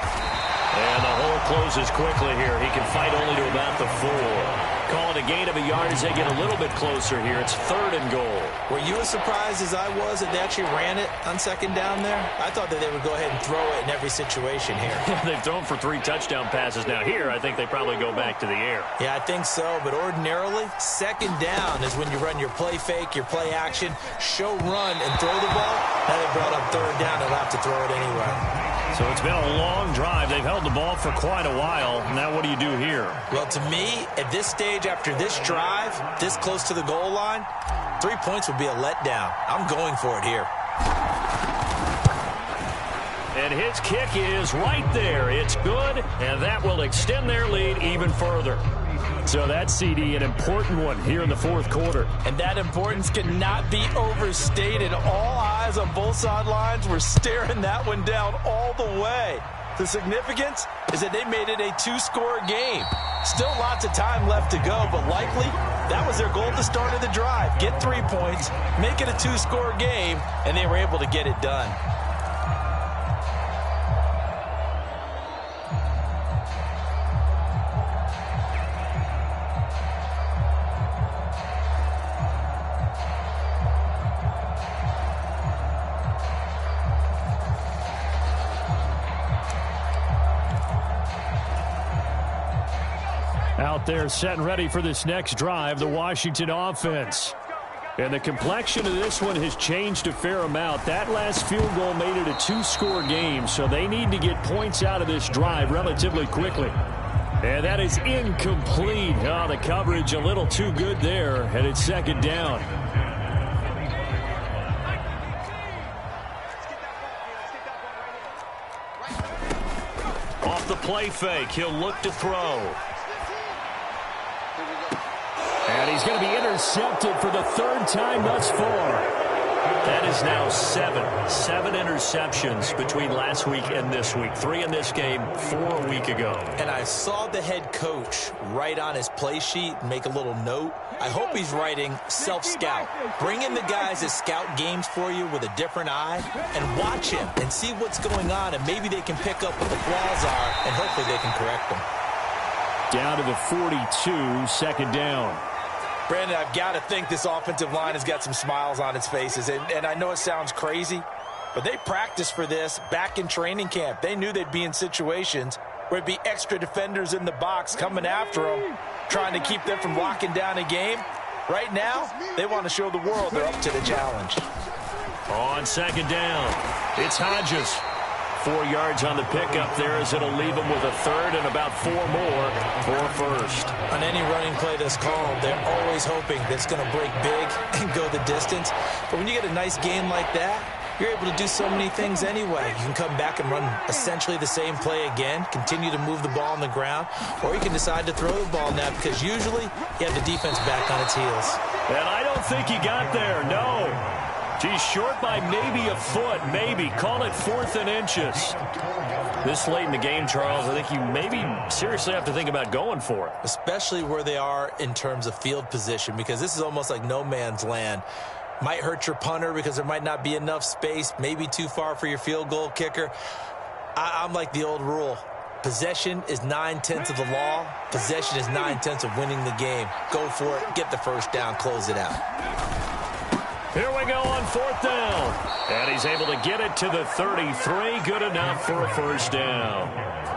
Speaker 3: And the hole closes quickly here. He can fight only to about the 4. Call it a gain of a yard as they get a little bit closer here. It's 3rd and goal.
Speaker 4: Were you as surprised as I was that they actually ran it on 2nd down there? I thought that they would go ahead and throw it in every situation here.
Speaker 3: They've thrown for 3 touchdown passes. Now here, I think they probably go back to the air.
Speaker 4: Yeah, I think so. But ordinarily, 2nd down is when you run your play fake, your play action, show run, and throw the ball. Now they brought up 3rd down. They'll have to throw it anyway.
Speaker 3: So it's been a long drive. They've held the ball for quite a while. Now what do you do here?
Speaker 4: Well, to me, at this stage, after this drive, this close to the goal line, 3 points would be a letdown. I'm going for it here.
Speaker 3: And his kick is right there. It's good, and that will extend their lead even further. So that CD, an important one here in the 4th quarter.
Speaker 4: And that importance cannot be overstated. All eyes on both sidelines were staring that one down all the way. The significance is that they made it a 2-score game. Still lots of time left to go, but likely that was their goal at the start of the drive. Get 3 points, make it a 2-score game, and they were able to get it done.
Speaker 6: Out there set and ready for this next drive, the Washington offense. And the complexion of this one has changed a fair amount. That last field goal made it a 2-score game, so they need to get points out of this drive relatively quickly. And that is incomplete. Oh, the coverage a little too good there, and it's 2nd down.
Speaker 3: Off the play fake, he'll look to throw.
Speaker 6: And he's going to be intercepted for the 3rd time thus far.
Speaker 3: That is now 7 interceptions between last week and this week. 3 in this game, 4 a week ago.
Speaker 4: And I saw the head coach write on his play sheet and make a little note. I hope he's writing self-scout. Bring in the guys that scout games for you with a different eye and watch him and see what's going on, and maybe they can pick up what the flaws are, and hopefully they can correct them.
Speaker 6: Down to the 42, 2nd down.
Speaker 4: Brandon, I've got to think this offensive line has got some smiles on its faces. And I know it sounds crazy, but they practiced for this back in training camp. They knew they'd be in situations where it'd be extra defenders in the box coming after them, trying to keep them from locking down a game. Right now, they want to show the world they're up to the challenge.
Speaker 3: On 2nd down, it's Hodges. 4 yards on the pickup there as it'll leave them with a 3rd and about 4 more for 1st.
Speaker 4: On any running play that's called, they're always hoping that it's going to break big and go the distance. But when you get a nice game like that, you're able to do so many things anyway. You can come back and run essentially the same play again, continue to move the ball on the ground, or you can decide to throw the ball now because usually you have the defense back on its heels.
Speaker 3: And I don't think he got there, no. He's short by maybe a foot, maybe. Call it 4th and inches. This late in the game, Charles, I think you maybe seriously have to think about going for it.
Speaker 4: Especially where they are in terms of field position, because this is almost like no man's land. Might hurt your punter because there might not be enough space, maybe too far for your field goal kicker. I'm like the old rule. Possession is 9/10 of the law. Possession is 9/10 of winning the game. Go for it. Get the 1st down. Close it out.
Speaker 3: Here we go on 4th down. And he's able to get it to the 33. Good enough for a 1st down.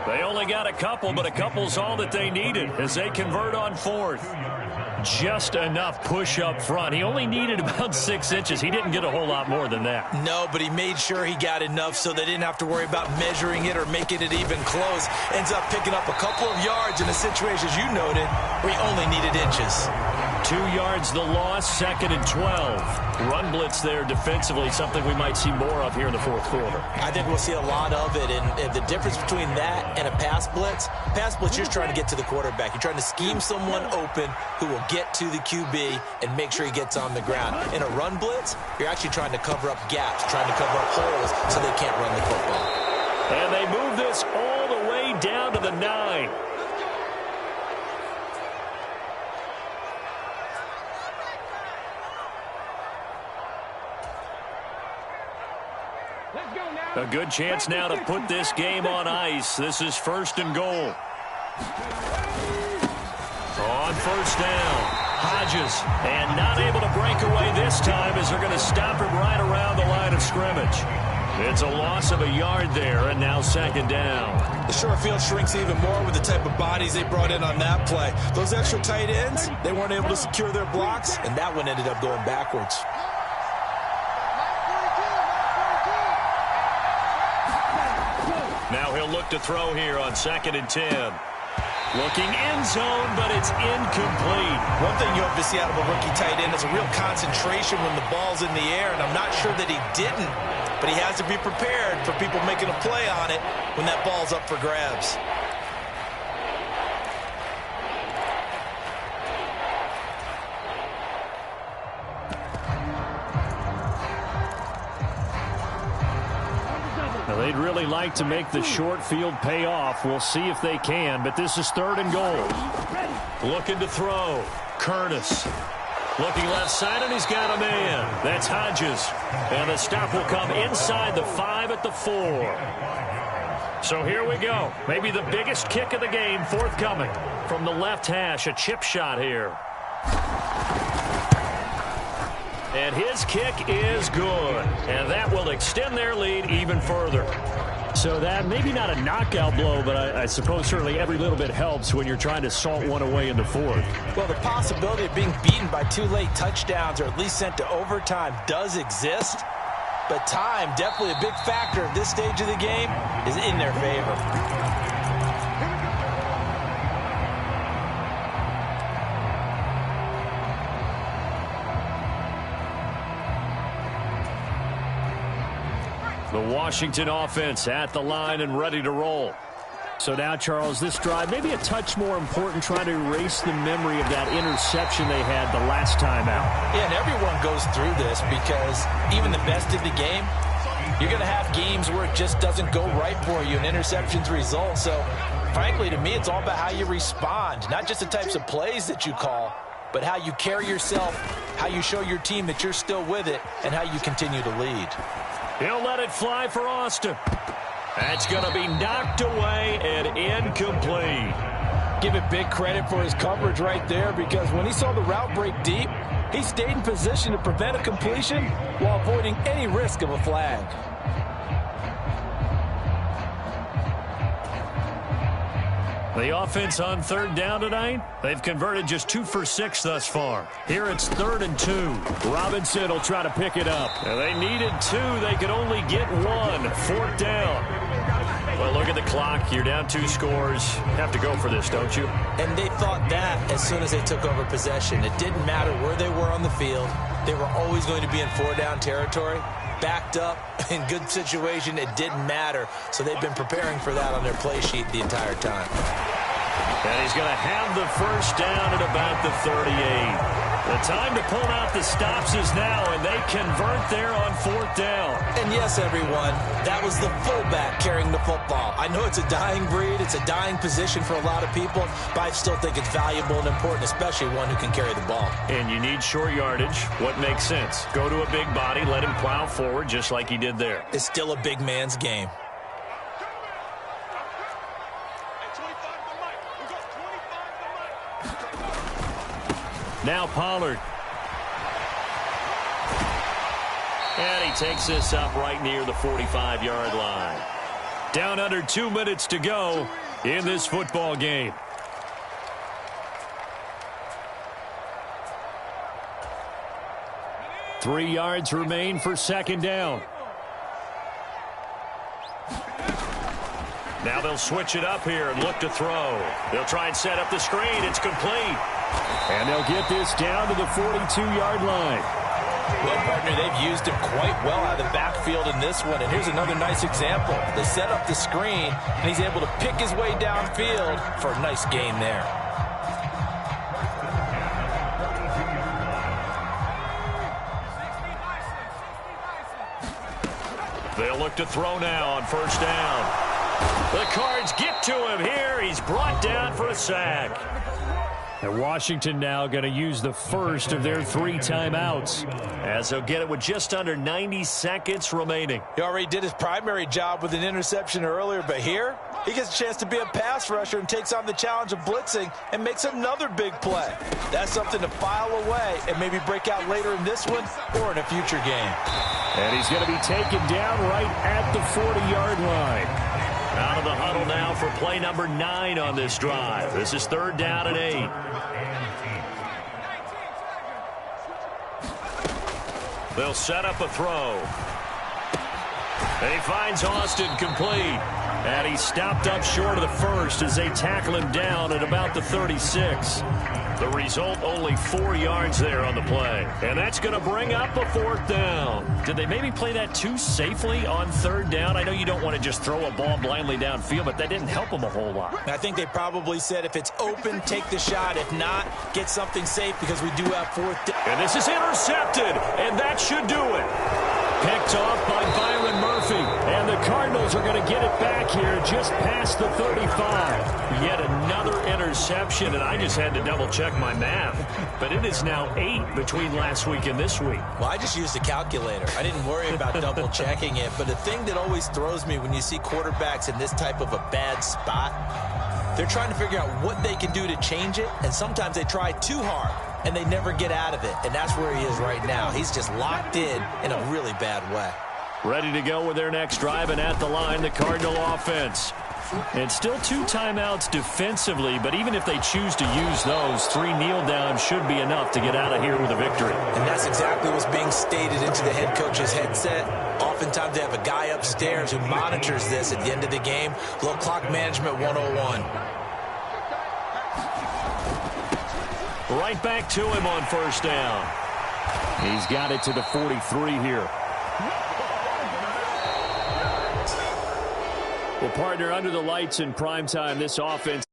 Speaker 3: They only got a couple, but a couple's all that they needed as they convert on 4th. Just enough push up front. He only needed about 6 inches. He didn't get a whole lot more than that.
Speaker 4: No, but he made sure he got enough so they didn't have to worry about measuring it or making it even close. Ends up picking up a couple of yards in a situation, as you noted, where he only needed inches.
Speaker 3: 2 yards the loss, 2nd and 12. Run blitz there defensively, something we might see more of here in the 4th quarter.
Speaker 4: I think we'll see a lot of it, and the difference between that and a pass blitz, you're just trying to get to the quarterback. You're trying to scheme someone open who will get to the QB and make sure he gets on the ground. In a run blitz, you're actually trying to cover up gaps, trying to cover up holes so they can't run the football.
Speaker 3: And they move this all the way down to the 9.
Speaker 5: Let's go now.
Speaker 6: A good chance now to put this game on ice. This is 1st and goal. On 1st down, Hodges, and not able to break away this time as they're going to stop him right around the line of scrimmage. It's a loss of a yard there, and now 2nd down.
Speaker 4: The short field shrinks even more with the type of bodies they brought in on that play. Those extra tight ends, they weren't able to secure their blocks, and that one ended up going backwards.
Speaker 6: Now he'll look to throw here on 2nd and 10. Looking end zone, but it's incomplete.
Speaker 4: One thing you hope to see out of a rookie tight end is a real concentration when the ball's in the air, and I'm not sure that he didn't, but he has to be prepared for people making a play on it when that ball's up for grabs.
Speaker 6: They'd really like to make the short field pay off. We'll see if they can, but this is 3rd and goal. Looking to throw. Curtis. Looking left side, and he's got a man. That's Hodges. And the stop will come inside the 5 at the 4. So here we go. Maybe the biggest kick of the game forthcoming. From the left hash, a chip shot here. And his kick is good. And that will extend their lead even further. So that, maybe not a knockout blow, but I suppose certainly every little bit helps when you're trying to salt one away in the 4th.
Speaker 4: Well, the possibility of being beaten by 2 late touchdowns or at least sent to overtime does exist. But time, definitely a big factor at this stage of the game, is in their favor.
Speaker 6: The Washington offense at the line and ready to roll. So now, Charles, this drive maybe a touch more important, trying to erase the memory of that interception they had the last time out.
Speaker 4: Yeah, and everyone goes through this because even the best of the game, you're going to have games where it just doesn't go right for you and interceptions result. So, frankly, to me, it's all about how you respond, not just the types of plays that you call, but how you carry yourself, how you show your team that you're still with it, and how you continue to lead.
Speaker 6: He'll let it fly for Austin. That's going to be knocked away and incomplete.
Speaker 4: Give it big credit for his coverage right there, because when he saw the route break deep, he stayed in position to prevent a completion while avoiding any risk of a flag.
Speaker 6: The offense on 3rd down tonight, they've converted just 2 for 6 thus far. Here it's 3rd and 2. Robinson will try to pick it up. And they needed 2. They could only get 1. 4th down. Well, look at the clock. You're down 2 scores. Have to go for this, don't you?
Speaker 4: And they thought that as soon as they took over possession. It didn't matter where they were on the field. They were always going to be in 4-down territory. Backed up, in good situation, it didn't matter. So they've been preparing for that on their play sheet the entire time.
Speaker 6: And he's going to have the 1st down at about the 38. The time to pull out the stops is now, and they convert there on 4th down.
Speaker 4: And yes, everyone, that was the fullback carrying the football. I know it's a dying breed, it's a dying position for a lot of people, but I still think it's valuable and important, especially one who can carry the ball.
Speaker 6: And you need short yardage. What makes sense? Go to a big body, let him plow forward just like he did there.
Speaker 4: It's still a big man's game.
Speaker 6: Now Pollard. And he takes this up right near the 45-yard line. Down under 2 minutes to go in this football game. Three yards remain for 2nd down. Now they'll switch it up here and look to throw. They'll try and set up the screen. It's complete. And they'll get this down to the 42-yard line.
Speaker 4: Well, partner, they've used him quite well out of the backfield in this one. And here's another nice example. They set up the screen, and he's able to pick his way downfield for a nice gain there.
Speaker 6: They'll look to throw now on 1st down. The Cards get to him here. He's brought down for a sack. And Washington now going to use the first of their 3 timeouts,
Speaker 3: as they'll get it with just under 90 seconds remaining.
Speaker 4: He already did his primary job with an interception earlier, but here he gets a chance to be a pass rusher and takes on the challenge of blitzing and makes another big play. That's something to file away and maybe break out later in this one or in a future game.
Speaker 6: And he's going to be taken down right at the 40-yard line.
Speaker 3: Out of the huddle now for play number 9 on this drive. This is 3rd down and 8. They'll set up a throw. He finds Austin complete. And he's stopped up short of the first as they tackle him down at about the 36. The result, only 4 yards there on the play. And that's going to bring up a 4th down. Did they maybe play that too safely on 3rd down? I know you don't want to just throw a ball blindly downfield, but that didn't help them a whole lot.
Speaker 4: I think they probably said if it's open, take the shot. If not, get something safe because we do have 4th down.
Speaker 3: And this is intercepted, and that should do it.
Speaker 6: Picked off by Byron Murphy. And the Cardinals are going to get it back here just past the 35.
Speaker 3: Yet another interception, and I just had to double-check my math. But it is now 8 between last week and this week.
Speaker 4: Well, I just used a calculator. I didn't worry about double-checking it. But the thing that always throws me when you see quarterbacks in this type of a bad spot, they're trying to figure out what they can do to change it, and sometimes they try too hard, and they never get out of it. And that's where he is right now. He's just locked in a really bad way.
Speaker 3: Ready to go with their next drive, and at the line, the Cardinal offense.
Speaker 6: And still 2 timeouts defensively, but even if they choose to use those, 3 kneel downs should be enough to get out of here with a victory.
Speaker 4: And that's exactly what's being stated into the head coach's headset. Oftentimes they have a guy upstairs who monitors this at the end of the game. Little clock management 101.
Speaker 3: Right back to him on 1st down.
Speaker 6: He's got it to the 43 here. Well, partner, under the lights in primetime, this offense